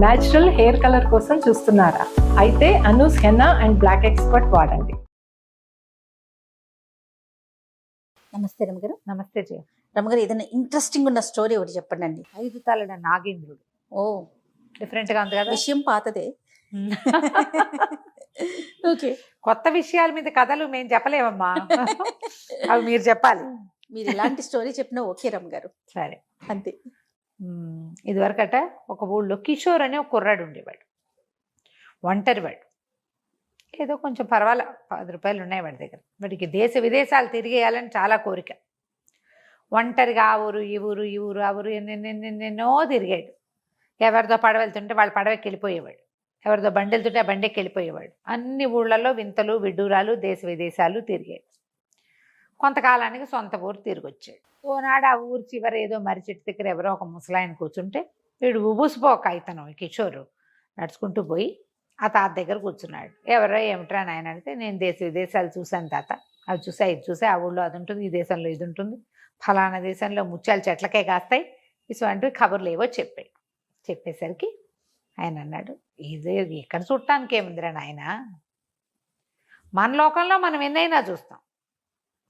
Natural hair colour కోసం చూస్తున్నారా? అయితే Anoos henna and black expert వాడండి. నమస్తే రమగారు. నమస్తే జయ. రమగారు, ఏదైనా ఇంట్రెస్టింగ్ ఉన్న స్టోరీ ఒకటి చెప్పండి అండి. 5 తలల నాగేంద్రుడు. ఓ, డిఫరెంట్ గా ఉంది కదా. విషయం పాతదే. ఓకే, కొత్త విషయాల మీద కథలు మేము చెప్పలేమమ్మా. అవి మీరు చెప్పాలి. మీరు ఎలాంటి స్టోరీ చెప్పినా ఓకే రమగారు. సరే, అంతే. ఇదివరకట ఒక ఊళ్ళో కిషోర్ అనే ఒక కుర్రాడు ఉండేవాడు. ఒంటరివాడు. ఏదో కొంచెం పర్వాలే, 10 రూపాయలు ఉన్నాయి వాడి దగ్గర. వాడికి దేశ విదేశాలు తిరిగేయాలని చాలా కోరిక. ఒంటరిగా ఆ ఊరు ఈ ఊరు ఈ ఊరు ఆ ఊరు ఎన్నెన్నెన్నెన్నో తిరిగాడు. ఎవరితో పడవ వెళ్తుంటే వాళ్ళ పడవకి వెళ్ళిపోయేవాడు, ఎవరితో బండి వెళ్తుంటే ఆ బండికి వెళ్ళిపోయేవాడు. అన్ని ఊళ్ళల్లో వింతలు విడ్డూరాలు దేశ విదేశాలు తిరిగాడు. కొంతకాలానికి సొంత ఊరు తిరిగి వచ్చాడు. ఓనాడు ఆ ఊరు చివర ఏదో మర్రి చెట్టు దగ్గర ఎవరో ఒక ముసలాయన కూర్చుంటే వీడు ఉబుసిపోక ఇతను కిషోరు నడుచుకుంటూ పోయి ఆ తాత దగ్గర కూర్చున్నాడు. ఎవరో ఏమిట్రా నాయన అంటే, నేను దేశ విదేశాలు చూశాను తాత, అవి చూసా ఇది చూసా, ఆ ఊళ్ళో అది ఉంటుంది, ఈ దేశంలో ఇది ఉంటుంది, ఫలానా దేశంలో ముత్యాలు చెట్లకే కాస్తాయి, ఇటువంటివి కబుర్లు ఏవో చెప్పాడు. చెప్పేసరికి ఆయన అన్నాడు, ఇది ఇక్కడ చూడటానికి ఏముందిరా నాయన, మన లోకంలో మనం ఎన్నైనా చూస్తాం.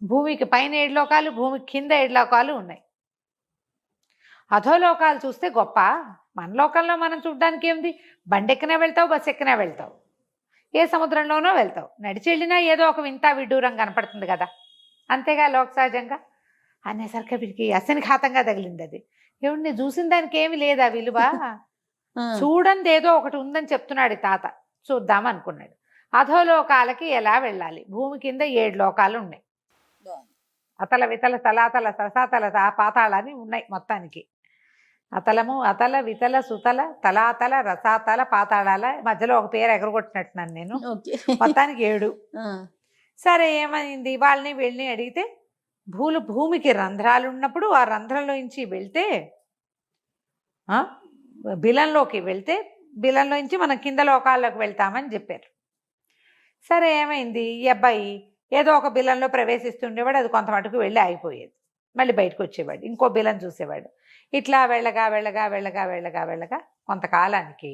భూమికి పైన 7 లోకాలు, భూమికి కింద 7 లోకాలు ఉన్నాయి. అధోలోకాలు చూస్తే గొప్ప, మన లోకంలో మనం చూడడానికి ఏముంది? బండి ఎక్కినా వెళ్తావు, బస్సు ఎక్కినా వెళ్తావు, ఏ సముద్రంలోనో వెళ్తావు, నడిచి వెళ్ళినా ఏదో ఒక వింత విడ్డూరం కనపడుతుంది కదా, అంతేగా లోక సహజంగా. అనేసరికి వీడికి అసనిఘాతంగా తగిలింది అది. ఏమిటి చూసిన దానికి ఏమి లేదా విలువ, చూడండి ఏదో ఒకటి ఉందని చెప్తున్నాడు తాత, చూద్దాం అనుకున్నాడు. అధోలోకాలకి ఎలా వెళ్ళాలి? భూమి కింద 7 లోకాలు ఉన్నాయి. అతల వితల తలాతల ససాతల పాతాళని ఉన్నాయి మొత్తానికి. అతలము అతల వితల సుతల తలాతల రసాతల పాతాళాల మధ్యలో ఒక పేరు ఎగరగొట్టినట్టున్నాను నేను. మొత్తానికి 7. సరే, ఏమైంది? వాళ్ళని వెళ్ళి అడిగితే భూమికి రంధ్రాలు ఉన్నప్పుడు ఆ రంధ్రంలోంచి వెళ్తే, బిలంలోకి వెళ్తే బిలంలోంచి మనం కింద లోకాల్లోకి వెళ్తామని చెప్పారు. సరే, ఏమైంది? ఈ అబ్బాయి ఏదో ఒక బిలంలో ప్రవేశిస్తుండేవాడు, అది కొంత మటుకు వెళ్ళి ఆగిపోయేది, మళ్ళీ బయటకు వచ్చేవాడు, ఇంకో బిలం చూసేవాడు. ఇట్లా వెళ్ళగా వెళ్ళగా వెళ్ళగా వెళ్ళగా వెళ్ళగా కొంతకాలానికి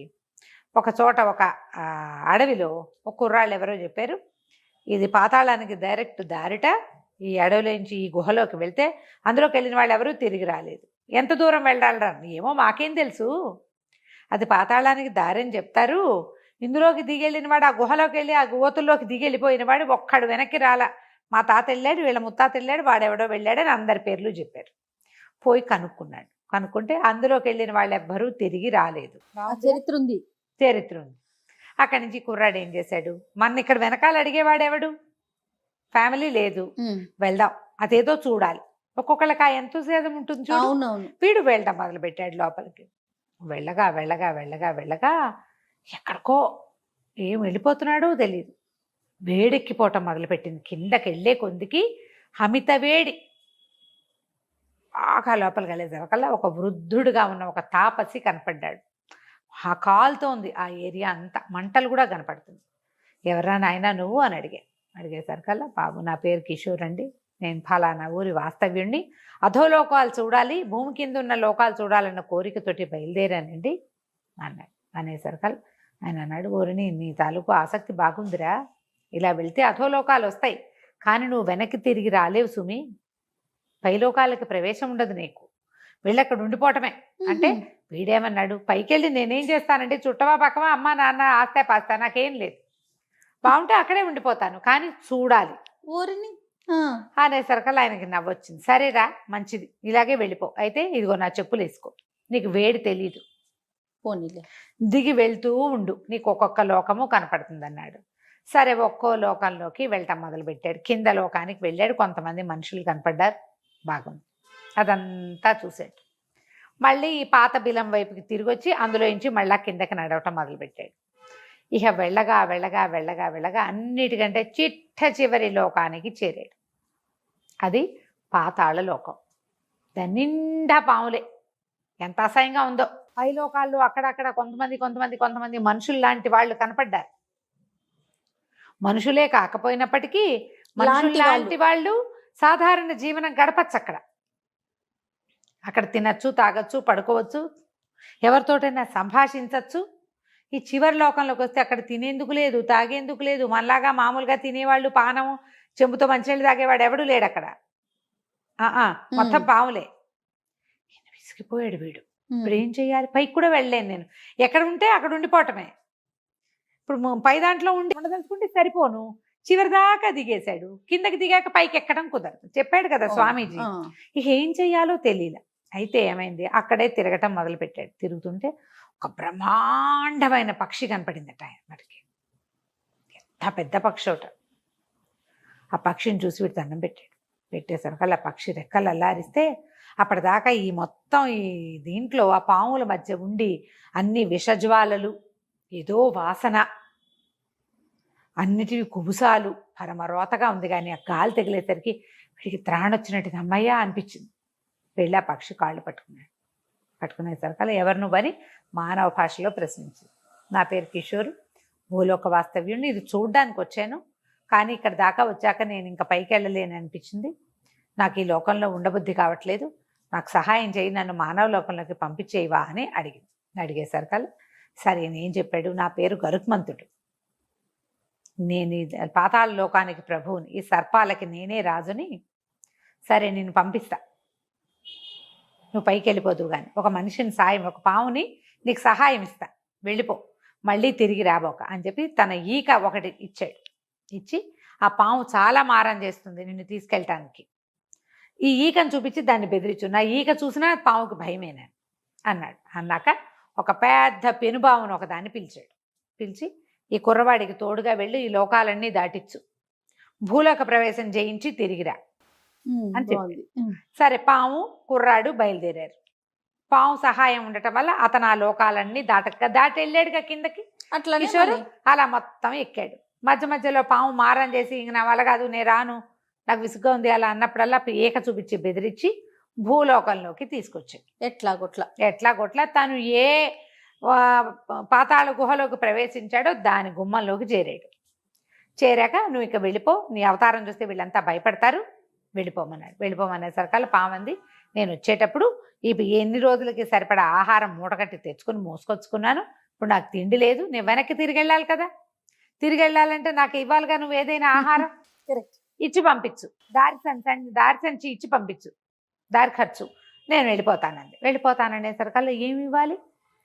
ఒక చోట ఒక అడవిలో ఒక కుర్రాళ్ళు ఎవరో చెప్పారు, ఇది పాతాళానికి డైరెక్ట్ దారిట, ఈ అడవిలోంచి ఈ గుహలోకి వెళ్తే అందులోకి వెళ్ళిన వాళ్ళు ఎవరూ తిరిగి రాలేదు. ఎంత దూరం వెళ్ళాలరా? ఏమో మాకేం తెలుసు, అది పాతాళానికి దారని చెప్తారు, ఇందులోకి దిగెళ్ళిన వాడు, ఆ గుహలోకి వెళ్ళి ఆ గోతుల్లోకి దిగెళ్ళిపోయిన వాడు ఒక్కడు వెనక్కి రాలా. మా తాత వెళ్ళాడు, వీళ్ళ ముత్తాత వెళ్ళాడు, వాడెవడో వెళ్ళాడని అందరి పేర్లు చెప్పారు. పోయి కనుక్కున్నాడు. కనుక్కుంటే అందులోకి వెళ్ళిన వాళ్ళు ఎవ్వరూ తిరిగి రాలేదు. చరిత్ర ఉంది. అక్కడి నుంచి కుర్రాడు ఏం చేశాడు, మన ఇక్కడ వెనకాల అడిగేవాడెవడు? ఫ్యామిలీ లేదు, వెళ్దాం, అదేదో చూడాలి. ఒక్కొక్కళ్ళకి ఆ ఎంతసేదం ఉంటుంది చూడు. వీడు వెళ్ళడం మొదలు పెట్టాడు లోపలికి. వెళ్ళగా వెళ్ళగా వెళ్ళగా వెళ్ళగా ఎక్కడికో ఏం వెళ్ళిపోతున్నాడో తెలియదు, వేడెక్కిపోవటం మొదలుపెట్టింది. కిందకి వెళ్ళే కొందికి అమిత వేడి. బాగా లోపలికి వెళ్ళేసరికల్లా ఒక వృద్ధుడుగా ఉన్న ఒక తాపసి కనపడ్డాడు. ఆ కాలుతోంది ఆ ఏరియా అంతా, మంటలు కూడా కనపడుతుంది. ఎవరా నాయనా నువ్వు అని అడిగేసరికల్లా, బాబు నా పేరు కిషోర్ అండి, నేను ఫలానా ఊరి వాస్తవ్యుణ్ణి, అధోలోకాలు చూడాలి, భూమి కింద ఉన్న లోకాలు చూడాలన్న కోరికతోటి బయలుదేరానండి అన్నాడు. అనేసరికల్లా ఆయన అన్నాడు, ఓరిని నీ తాలూకు ఆసక్తి బాగుందిరా, ఇలా వెళ్తే అధోలోకాలు వస్తాయి, కానీ నువ్వు వెనక్కి తిరిగి రాలేవు సుమి, పైలోకాలకి ప్రవేశం ఉండదు నీకు, వెళ్ళక్కడ ఉండిపోవటమే. అంటే వీడేమన్నాడు, పైకి వెళ్ళి నేనేం చేస్తానంటే చుట్టవా పక్కవా అమ్మ నాన్న ఆస్తా పాస్తా నాకేం లేదు, బాగుంటే అక్కడే ఉండిపోతాను, కానీ చూడాలి ఊరిని అనేసరికల్లా ఆయనకి నవ్వొచ్చింది. సరేరా మంచిది, ఇలాగే వెళ్ళిపో, అయితే ఇదిగో నా చెప్పులు వేసుకో, నీకు వేడి తెలీదు, దిగి వెళ్తూ ఉండు, నీకు ఒక్కొక్క లోకము కనపడుతుంది అన్నాడు. సరే, ఒక్కో లోకంలోకి వెళ్ళటం మొదలుపెట్టాడు. కింద లోకానికి వెళ్ళాడు, కొంతమంది మనుషులు కనపడ్డారు, బాగుంది, అదంతా చూశాడు. మళ్ళీ ఈ పాత బిలం వైపుకి తిరిగి వచ్చి అందులోంచి మళ్ళా కిందకి నడవటం మొదలుపెట్టాడు. ఇక వెళ్ళగా వెళ్ళగా వెళ్ళగా వెళ్ళగా అన్నిటికంటే చిట్ట చివరి లోకానికి చేరాడు. అది పాతాళ లోకం. దాని నిండా పాములే, ఎంత అసహ్యంగా ఉందో. పై లోకాల్లో అక్కడక్కడ కొంతమంది మనుషులు లాంటి వాళ్ళు కనపడ్డారు. మనుషులే కాకపోయినప్పటికీ మనుషులు లాంటి వాళ్ళు సాధారణ జీవనం గడపచ్చు. అక్కడ తినచ్చు, తాగొచ్చు, పడుకోవచ్చు, ఎవరితోటైనా సంభాషించవచ్చు. ఈ చివరి లోకంలోకి వస్తే అక్కడ తినేందుకు లేదు, తాగేందుకు లేదు. మనలాగా మామూలుగా తినేవాళ్ళు, పానం చెంబుతో మంచినీళ్ళు తాగేవాడు ఎవడూ లేడు అక్కడ. మొత్తం పాములే. ఈయన విసిగిపోయాడు వీడు. ఇప్పుడు ఏం చేయాలి? పైకి కూడా వెళ్ళలేను నేను. ఎక్కడ ఉంటే అక్కడ ఉండిపోవటమే. ఇప్పుడు పై దాంట్లో ఉండదలుచుకుంటే సరిపోను. చివరి దాకా దిగేశాడు. కిందకి దిగాక పైకి ఎక్కడం కుదరదు. చెప్పాడు కదా స్వామీజీ. ఇక ఏం చెయ్యాలో తెలియలే. అయితే ఏమైంది, అక్కడే తిరగటం మొదలు పెట్టాడు. తిరుగుతుంటే ఒక బ్రహ్మాండమైన పక్షి కనపడిందట ఆయనకి. ఎంత పెద్ద పక్షి ఒకట. ఆ పక్షిని చూసి వీడు దండం పెట్టాడు. పెట్టేసరికి ఆ పక్షి రెక్కలు అల్లారిస్తే అప్పటిదాకా ఈ మొత్తం ఈ దీంట్లో ఆ పాముల మధ్య ఉండి అన్ని విషజ్వాలలు, ఏదో వాసన, అన్నిటివి కుబుసాలు, పరమరోతగా ఉంది. కానీ ఆ గాలి తగిలేసరికి వీడికి త్రాణొచ్చినట్టుగా అమ్మయ్య అనిపించింది. వెళ్ళి ఆ పక్షి కాళ్ళు పట్టుకున్నాడు. పట్టుకునేసరికి ఎవరు నువ్వని మానవ భాషలో ప్రశ్నించింది. నా పేరు కిషోర్, భూలోక వాస్తవ్యుడిని. ఇది చూడ్డానికి వచ్చాను, కానీ ఇక్కడ దాకా వచ్చాక నేను ఇంకా పైకి వెళ్ళలేని అనిపించింది. నాకు ఈ లోకంలో ఉండబుద్ధి కావట్లేదు, నాకు సహాయం చేయి, నన్ను మానవ లోకంలోకి పంపించేయవా అని అడిగేసరికి సరే ఏం చెప్పాడు, నా పేరు గరుత్మంతుడు, నేను ఈ పాతాళ లోకానికి ప్రభువుని, ఈ సర్పాలకి నేనే రాజుని. సరే నేను పంపిస్తా, నువ్వు పైకి వెళ్ళిపోదువు కానీ ఒక మనిషిని సాయం, ఒక పావుని నీకు సహాయం ఇస్తా, వెళ్ళిపో, మళ్ళీ తిరిగి రాబోక అని చెప్పి తన ఈక ఒకటి ఇచ్చాడు. ఇచ్చి ఆ పాము చాలా మారం చేస్తుంది నిన్ను తీసుకెళ్ళటానికి, ఈ ఈకను చూపించి దాన్ని బెదిరించు, నా ఈక చూసినా పాముకి భయమేనా అన్నాడు. అన్నాక ఒక పెద్ద పెనుబావును ఒకదాన్ని పిలిచాడు. పిలిచి ఈ కుర్రవాడికి తోడుగా వెళ్ళి ఈ లోకాలన్నీ దాటిచ్చు, భూలోక ప్రవేశం చేయించి తిరిగిరా అని చెప్పి. సరే పాము కుర్రాడు బయలుదేరారు. పాము సహాయం ఉండటం వల్ల అతను ఆ లోకాలన్నీ దాటి వెళ్ళాడుగా కిందకి. అట్లా కిషోరు అలా మొత్తం ఎక్కాడు. మధ్య మధ్యలో పాము మారం చేసి ఇంక నా వల్ల కాదు, నేను రాను, నాకు విసుగ్గా ఉంది అలా అన్నప్పుడల్లా ఏక చూపించి బెదిరించి భూలోకంలోకి తీసుకొచ్చాడు. ఎట్లాగొట్లా తను ఏ పాతాళ గుహలోకి ప్రవేశించాడో దాని గుమ్మంలోకి చేరాడు. చేరాక నువ్వు ఇక వెళ్ళిపో, నీ అవతారం చూస్తే వీళ్ళంతా భయపడతారు, వెళ్ళిపోమన్నాడు. వెళ్ళిపోమనేసరికి పామంది, నేను వచ్చేటప్పుడు ఎన్ని రోజులకి సరిపడా ఆహారం మూటగట్టి తెచ్చుకుని మోసుకొచ్చుకున్నాను, ఇప్పుడు నాకు తిండి లేదు, నేను వెనక్కి తిరిగి వెళ్ళాలి కదా, తిరిగి వెళ్ళాలంటే నాకు ఇవ్వాలిగా నువ్వు ఏదైనా ఆహారం ఇచ్చి పంపించు, దారి సంచి ఇచ్చి పంపించు, దారి ఖర్చు, నేను వెళ్ళిపోతాననేసరికల్లా ఏమి ఇవ్వాలి?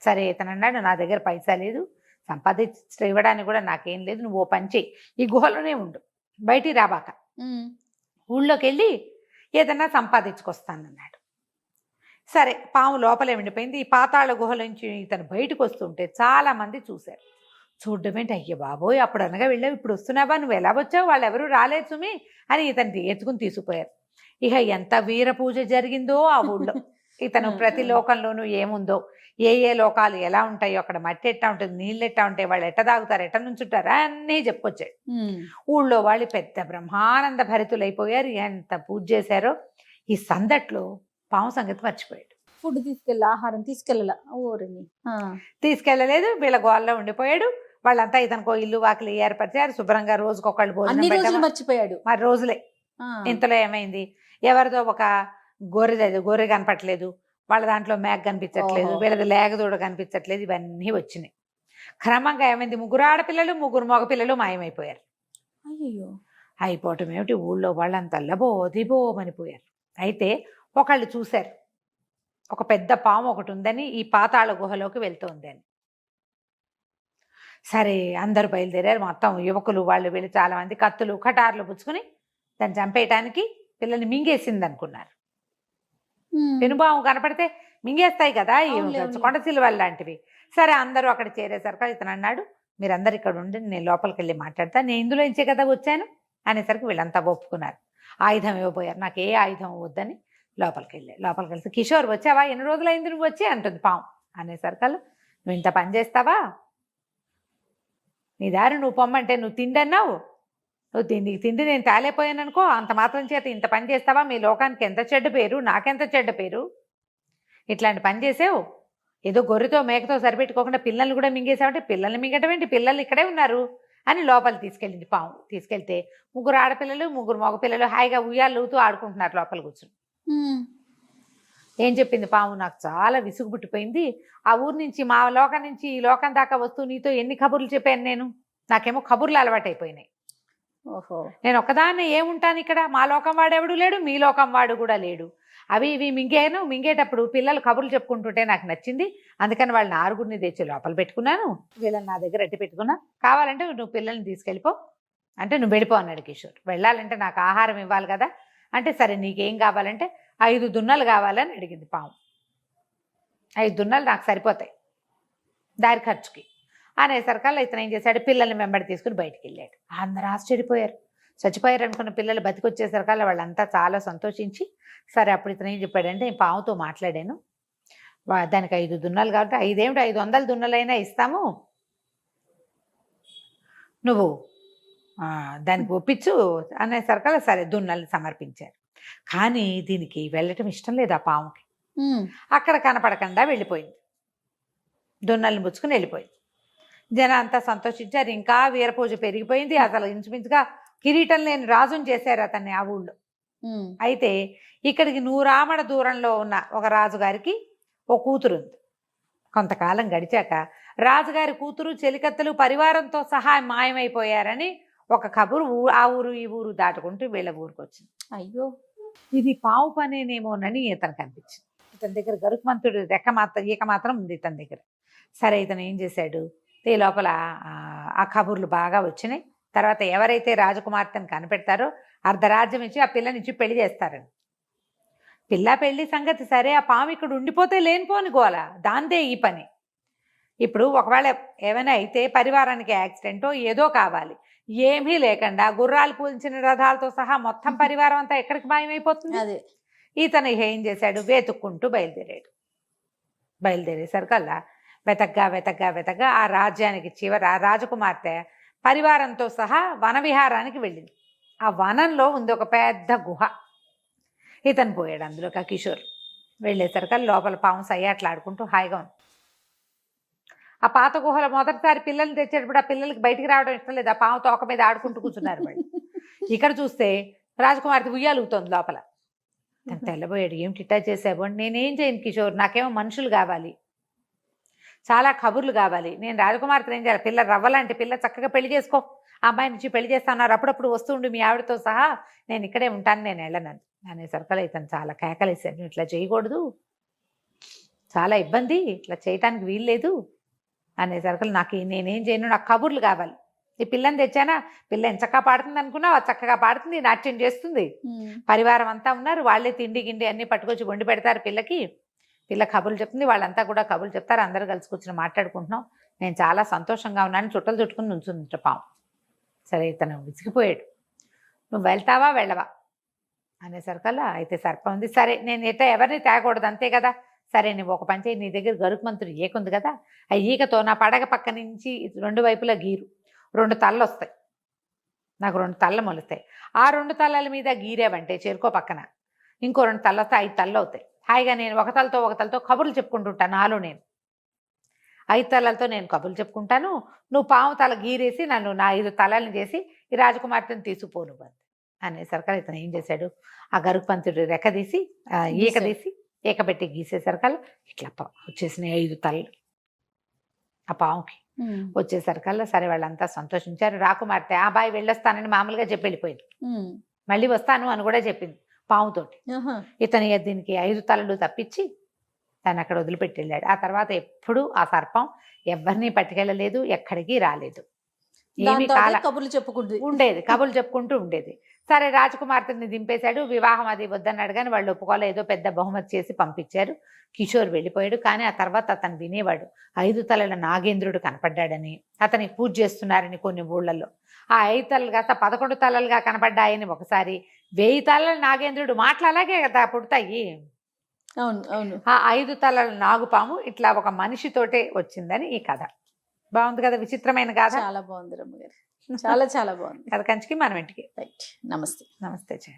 సరే ఇతను అన్నాడు, నా దగ్గర పైసా లేదు, సంపాదించి ఇవ్వడానికి కూడా నాకేం లేదు, నువ్వు ఓ పని చెయ్యి, ఈ గుహలోనే ఉండు, బయటికి రాబాక, ఊళ్ళోకి వెళ్ళి ఏదన్నా సంపాదించుకొస్తానన్నాడు. సరే పాము లోపలే ఉండిపోయింది. ఈ పాతాళ గుహల నుంచి ఇతను బయటకు వస్తుంటే చాలా మంది చూశారు. చూడడం ఏంటి, అయ్య బాబోయ్ అప్పుడు అనగా వెళ్ళావు, ఇప్పుడు వస్తున్నావా, నువ్వు ఎలా వచ్చావు, వాళ్ళు ఎవరు రాలేదు సుమి అని ఇతను ఎత్తుకుని తీసుకుపోయారు. ఇక ఎంత వీర పూజ జరిగిందో ఆ ఊళ్ళో. ఇతను ప్రతి లోకంలోనూ ఏముందో, ఏ లోకాలు ఎలా ఉంటాయో, అక్కడ మట్టి ఎట్టా ఉంటుంది, నీళ్ళు ఎట్టా ఉంటాయి, వాళ్ళు ఎట్ట తాగుతారు, ఎట్ట నుంచుంటారు అన్నీ చెప్పుకొచ్చాడు. ఊళ్ళో వాళ్ళు పెద్ద బ్రహ్మానంద భరితులైపోయారు. ఎంత పూజ చేశారో. ఈ సందట్లో పాము సంగతి మర్చిపోయాడు. ఫుడ్ ఆహారం తీసుకెళ్ళలేదు, వీళ్ళ గోల్లో ఉండిపోయాడు. వాళ్ళంతా ఇతనికో ఇల్లు వాకిలి ఏర్పరిచారు, శుభ్రంగా రోజుకొకళ్ళు భోజనం మర్చిపోయాడు. మరి రోజులే. ఇంతలో ఏమైంది, ఎవరిదో ఒక గొర్రె కనపట్లేదు, వాళ్ళ దాంట్లో మేక కనిపించట్లేదు, వీళ్ళది లేగదూడ కనిపించట్లేదు, ఇవన్నీ వచ్చినాయి. క్రమంగా ఏమైంది, 3 ఆడపిల్లలు 3 మగపిల్లలు మాయమైపోయారు. అయిపోవటం ఏమిటి, ఊళ్ళో వాళ్ళంతా లబోదిబోమనిపోయారు. అయితే ఒకళ్ళు చూశారు, ఒక పెద్ద పాము ఒకటి ఉందని, ఈ పాతాళ గుహలోకి వెళ్తోంది అని. సరే అందరూ బయలుదేరారు. మొత్తం యువకులు వాళ్ళు వీళ్ళు చాలా మంది కత్తులు కటార్లు పుచ్చుకుని దాన్ని చంపేయటానికి పిల్లల్ని మింగేసింది అనుకున్నారు. పెనుబాము కనపడితే మింగేస్తాయి కదా ఈ కొండసిల్వలు లాంటివి. సరే అందరూ అక్కడ చేరేసరికి ఇతను అన్నాడు, మీరందరు ఇక్కడ ఉండి నేను లోపలికి వెళ్ళి మాట్లాడతా, నేను ఇందులో ఇచ్చే కదా వచ్చాను అనేసరికి వీళ్ళంతా ఒప్పుకున్నారు. ఆయుధం ఇవ్వబోయారు. నాకు ఏ ఆయుధం వద్దని లోపలికి వెళ్తే కిషోర్ వచ్చావా, ఎన్ని రోజులైంది నువ్వు వచ్చి అంటుంది పాము. అనేసరికల్లా నువ్వు ఇంత పని చేస్తావా, నీ దారి నువ్వు పొమ్మంటే నువ్వు తిండన్నావు, నువ్వు తిండి నేను తాలేపోయాను అనుకో, అంత మాత్రం చేత ఇంత పని చేస్తావా, మీ లోకానికి ఎంత చెడ్డ పేరు, నాకెంత చెడ్డ పేరు, ఇట్లాంటి పని చేసావు, ఏదో గొర్రెతో మేకతో సరిపెట్టుకోకుండా పిల్లల్ని కూడా మింగేసావంటే, పిల్లల్ని మింగటం ఏంటి, పిల్లలు ఇక్కడే ఉన్నారు అని లోపలి తీసుకెళ్ళింది పాము. తీసుకెళ్తే 3 ఆడపిల్లలు 3 మగపిల్లలు హాయిగా ఉయ్యాలు ఊతూ ఆడుకుంటున్నారు లోపల కూర్చుని. ఏం చెప్పింది పాము, నాకు చాలా విసుగు పుట్టిపోయింది, ఆ ఊరు నుంచి మా లోకం నుంచి ఈ లోకం దాకా వస్తూ నీతో ఎన్ని కబుర్లు చెప్పాను నేను, నాకేమో కబుర్లు అలవాటైపోయినాయి, ఓహో. నేను ఒక్కదాన్ని ఏముంటాను ఇక్కడ, మా లోకం వాడెవడు లేడు, మీ లోకం వాడు కూడా లేడు, అవి ఇవి మింగేటప్పుడు పిల్లలు కబుర్లు చెప్పుకుంటుంటే నాకు నచ్చింది, అందుకని వాళ్ళని ఆరుగురిని తెచ్చి లోపల పెట్టుకున్నాను, వీళ్ళని నా దగ్గర అట్టి పెట్టుకున్నా, కావాలంటే నువ్వు పిల్లల్ని తీసుకెళ్ళిపో అంటే నువ్వు వెళ్ళిపో అన్నాడు కిషోర్. వెళ్ళాలంటే నాకు ఆహారం ఇవ్వాలి కదా అంటే, సరే నీకేం కావాలంటే 5 దున్నలు కావాలని అడిగింది పాము. 5 దున్నలు నాకు సరిపోతాయి దారి ఖర్చుకి అనేసరికల్లా ఇతను ఏం చేశాడు, పిల్లల్ని వెంబడి తీసుకుని బయటికి వెళ్ళాడు. అందరూ ఆశ్చర్యపోయారు, చచ్చిపోయారు అనుకున్న పిల్లలు బతికొచ్చేసరికల్లా వాళ్ళంతా చాలా సంతోషించి, సరే అప్పుడు ఇతను ఏం చెప్పాడంటే, నేను పాముతో మాట్లాడాను, దానికి 5 దున్నలు కాబట్టి 5 ఏమిటి 500 దున్నలైనా ఇస్తాము, నువ్వు దానికి ఒప్పించు అనేసరికల్లా సరే దున్నల్ని సమర్పించారు. కానీ దీనికి వెళ్ళటం ఇష్టం లేదు ఆ పాముకి, అక్కడ కనపడకుండా వెళ్ళిపోయింది, దున్నల్ని పుచ్చుకుని వెళ్ళిపోయింది. జనం అంతా సంతోషించారు, ఇంకా వీరపూజ పెరిగిపోయింది, అసలు ఇంచుమించుగా కిరీటం లేని రాజుని చేశారు అతన్ని ఆ ఊళ్ళో. అయితే ఇక్కడికి 100 ఆమడ దూరంలో ఉన్న ఒక రాజుగారికి ఓ కూతురు ఉంది. కొంతకాలం గడిచాక రాజుగారి కూతురు చెలికత్తెలు పరివారంతో సహా మాయమైపోయారని ఒక కబురు ఆ ఊరు ఈ ఊరు దాటుకుంటూ వీళ్ళ ఊరికి వచ్చింది. అయ్యో, ఇది పావు పనేనేమోనని ఇతనికి అనిపించింది. ఇతని దగ్గర గరుత్మంతుడు ఈక మాత్రం ఉంది ఇతని దగ్గర. సరే ఇతను ఏం చేశాడు, ఈ లోపల ఆ కబుర్లు బాగా వచ్చినాయి. తర్వాత ఎవరైతే రాజకుమార్తెను కనిపెడతారో అర్ధరాజ్యం ఇచ్చి ఆ పిల్లనిచ్చి పెళ్లి చేస్తారని. పిల్ల పెళ్లి సంగతి సరే, ఆ పాము ఇక్కడ ఉండిపోతే లేనిపోని గోల, దాందే ఈ పని. ఇప్పుడు ఒకవేళ ఏమైనా అయితే పరివారానికి యాక్సిడెంటో ఏదో కావాలి, ఏమీ లేకుండా గుర్రాలు పూల్చిన రథాలతో సహా మొత్తం పరివారం అంతా ఎక్కడికి మాయమైపోతుంది. అదే ఇతను ఏం చేశాడు, వెతుక్కుంటూ బయలుదేరేసరికల్లా వెతగ్గా ఆ రాజ్యానికి చివర ఆ రాజకుమార్తె పరివారంతో సహా వనవిహారానికి వెళ్ళింది. ఆ వనంలో ఉంది ఒక పెద్ద గుహ. ఇతను పోయాడు అందులోకి, ఆ కిషోర్ వెళ్ళేసరికల్లా లోపల పాము సయ్యాట్లాడుకుంటూ హాయిగా ఉంది. ఆ పాత గుహలో మొదటిసారి పిల్లల్ని తెచ్చేటప్పుడు ఆ పిల్లలకి బయటికి రావడం ఇష్టం లేదు, ఆ పాము తోక మీద ఆడుకుంటూ కూర్చున్నారు వాళ్ళు. ఇక్కడ చూస్తే రాజకుమార్తె ఉయ్యాలుగుతోంది లోపల. తను తెల్లబోయాడు, ఏమిటి ఇట్టా చేసావు అంటే, నేనేం చేయను కిషోర్, నాకేమో మనుషులు కావాలి, చాలా కబుర్లు కావాలి, నేను రాజకుమార్తెను ఏం చేయాలి, పిల్ల రవ్వలాంటి పిల్ల, చక్కగా పెళ్లి చేసుకో, ఆ అమ్మాయి నుంచి పెళ్లి చేస్తున్నారు, అప్పుడప్పుడు వస్తూ ఉండి మీ ఆవిడతో సహా, నేను ఇక్కడే ఉంటాను, నేను వెళ్ళనని అనేసరికల్లా ఇతను చాలా కేకలేసాడు, ఇట్లా చేయకూడదు, చాలా ఇబ్బంది, ఇట్లా చేయటానికి వీల్లేదు అనేసరికల్లా నేనేం చేయను, నాకు కబుర్లు కావాలి, ఈ పిల్లని తెచ్చానా, పిల్ల ఎంచక్కా పాడుతుంది అనుకున్నావు, అది చక్కగా పాడుతుంది, నాట్యం చేస్తుంది, పరివారం అంతా ఉన్నారు, వాళ్ళే తిండి గిండి అన్ని పట్టుకొచ్చి వండి పెడతారు పిల్లకి, పిల్ల కబుర్లు చెప్తుంది, వాళ్ళంతా కూడా కబుర్లు చెప్తారు, అందరూ కలిసి కూర్చొని మాట్లాడుకుంటున్నాం, నేను చాలా సంతోషంగా ఉన్నాను, చుట్టలు చుట్టుకుని నుంచుంది పాము. సరే ఇతను విసిగిపోయాడు, నువ్వు వెళ్తావా వెళ్ళవా అనేసరికల్లా అయితే సర్పం ఉంది, సరే నేను ఎవరిని తేకూడదు అంతే కదా, సరే నువ్వు ఒక పని చేయి, నీ దగ్గర గరుత్మంతుడు ఈక ఉంది కదా, ఆ ఈకతో నా పడగ పక్క నుంచి 2 వైపులా గీరు, 2 తలలు వస్తాయి, నాకు 2 తలలు మొలుస్తాయి, ఆ 2 తలల మీద గీరేవంటే చేరుకో పక్కన ఇంకో 2 తలలు వస్తాయి, 5 తలలు అవుతాయి, హాయిగా నేను ఒక తలతో కబుర్లు చెప్పుకుంటుంటాను, నాలో నేను 5 తలలతో నేను కబుర్లు చెప్పుకుంటాను, నువ్వు పాము తల గీరేసి నన్ను నా 5 తలల్ని చేసి ఈ రాజకుమార్తెను తీసుకుపోను అనేసరికల్లా ఇతను ఏం చేశాడు, ఆ గరుత్మంతుడు రెక్క తీసి ఈక తీసి ఏకబెట్టి గీసేసరికల్లా ఇట్లా వచ్చేసినాయి 5 తలలు ఆ పాముకి. వచ్చేసరికల్లా సరే వాళ్ళంతా సంతోషించారు. రాకుమార్తె ఆ బాయ్ వెళ్ళొస్తానని మామూలుగా చెప్పి వెళ్ళిపోయింది, మళ్ళీ వస్తాను అని కూడా చెప్పింది పాముతోటి. ఇతను దీనికి 5 తలలు తప్పించి తను అక్కడ వదిలిపెట్టి వెళ్ళాడు. ఆ తర్వాత ఎప్పుడు ఆ సర్పం ఎవరిని పట్టుకెళ్ళలేదు, ఎక్కడికి రాలేదు, ఏమి కాల కబుర్లు చెప్పుకుంటూ ఉండేది. సరే రాజకుమార్తెని దింపేశాడు, వివాహం అది వద్దన్నాడు, కానీ వాళ్ళు ఒప్పుకోలే, ఏదో పెద్ద బహుమతి చేసి పంపించారు. కిషోర్ వెళ్ళిపోయాడు. కానీ ఆ తర్వాత అతను వినేవాడు, 5 తలల నాగేంద్రుడు కనపడ్డాడని, అతనికి పూజ చేస్తున్నారని కొన్ని ఊళ్ళల్లో, ఆ 5 తలలు కాస్త 11 తలలుగా కనపడ్డాయని ఒకసారి, 1000 తలల నాగేంద్రుడు మాటలు అలాగే కదా పుడతాయి. అవును అవును. ఆ 5 తలల నాగుపాము ఇట్లా ఒక మనిషితోటే వచ్చిందని ఈ కథ. బాగుంది కదా, విచిత్రమైన కథ. చాలా బాగుంది రమ్మగారు, చాలా చాలా బాగుంది. కథ కంచికి మనం ఇంటికి. రైట్, నమస్తే. నమస్తే.